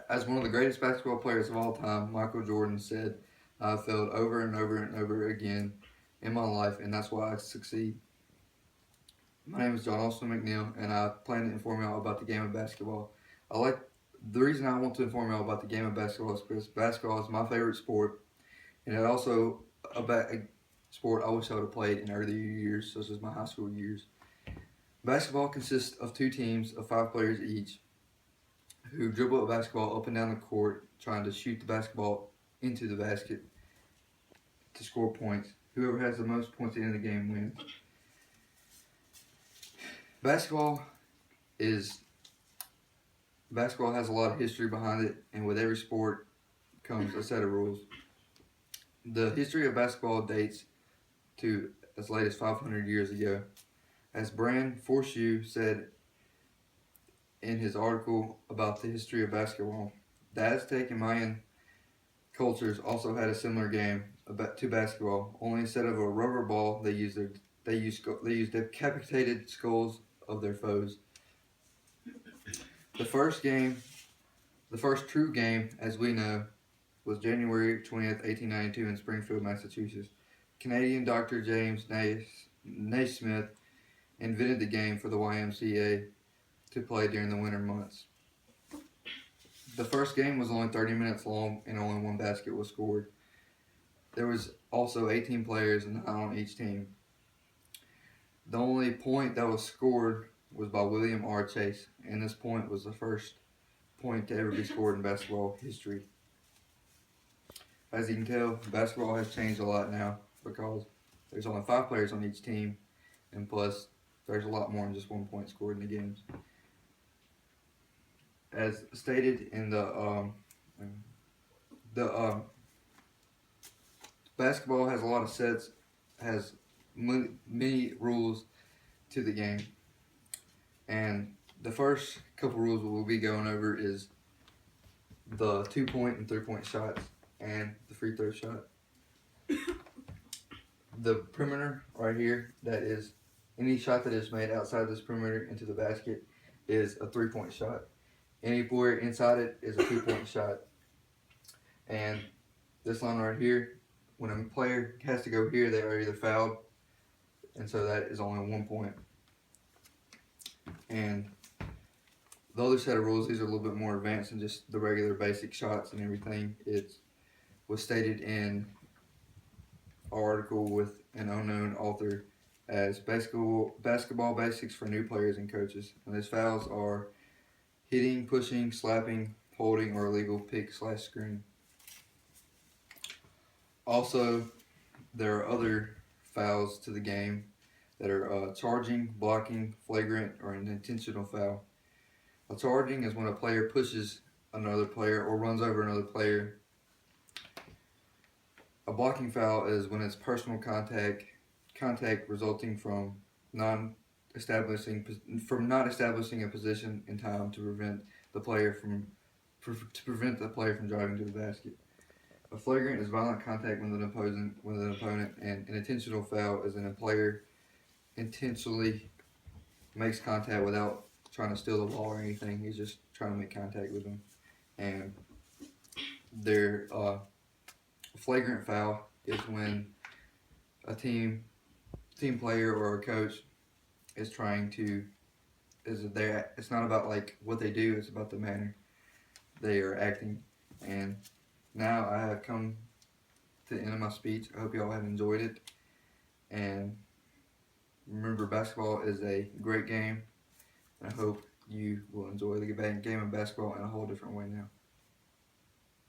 As one of the greatest basketball players of all time, Michael Jordan said, "I've failed over and over and over again in my life, and that's why I succeed." My name is John Austin McNeil, and I plan to inform y'all about the game of basketball. I like the reason I want to inform y'all about the game of basketball is because basketball is my favorite sport, and it also a sport I wish I would have played in earlier years, such as my high school years. Basketball consists of two teams of 5 players each who dribble a basketball up and down the court, trying to shoot the basketball into the basket to score points. Whoever has the most points at the end of the game wins. Basketball is Basketball has a lot of history behind it, and with every sport comes a set of rules. The history of basketball dates to as late as 500 years ago. As Bran Forshew said in his article about the history of basketball, the Aztec and Mayan cultures also had a similar game to basketball. Only instead of a rubber ball, they used decapitated skulls of their foes. The first game, the first true game, as we know, was January 20th, 1892, in Springfield, Massachusetts. Canadian Doctor James Naismith invented the game for the YMCA to play during the winter months. The first game was only 30 minutes long, and only one basket was scored. There was also 18 players and 9 on each team. The only point that was scored was by William R. Chase, and this point was the first point to ever be scored in basketball history. As you can tell, basketball has changed a lot now because there's only 5 players on each team, and plus there's a lot more than just 1 point scored in the games. As stated in the basketball has a lot of sets, has many rules to the game, and the first couple rules we'll be going over is the 2-point and 3-point shots and the free throw shot. The perimeter right here, that is any shot that is made outside this perimeter into the basket, is a 3-point shot. Anywhere inside it is a 2-point shot. And this line right here, when a player has to go here, they are either fouled, and so that is only 1 point. And the other set of rules, these are a little bit more advanced than just the regular basic shots and everything. It was stated in our article with an unknown author as basketball basics for new players and coaches. And those fouls are hitting, pushing, slapping, holding, or illegal pick/screen. Also, there are other fouls to the game that are charging, blocking, flagrant, or an intentional foul. A charging is when a player pushes another player or runs over another player. A blocking foul is when it's personal contact resulting from not establishing a position in time to prevent the player from driving to the basket. A flagrant is violent contact with an opponent, and an intentional foul is when a player intentionally makes contact without trying to steal the ball or anything. He's just trying to make contact with them. And their flagrant foul is when a team player or a coach is trying to it's not about like what they do, it's about the manner they are acting. And now I have come to the end of my speech. I hope y'all have enjoyed it, and remember, basketball is a great game, and I hope you will enjoy the game of basketball in a whole different way now.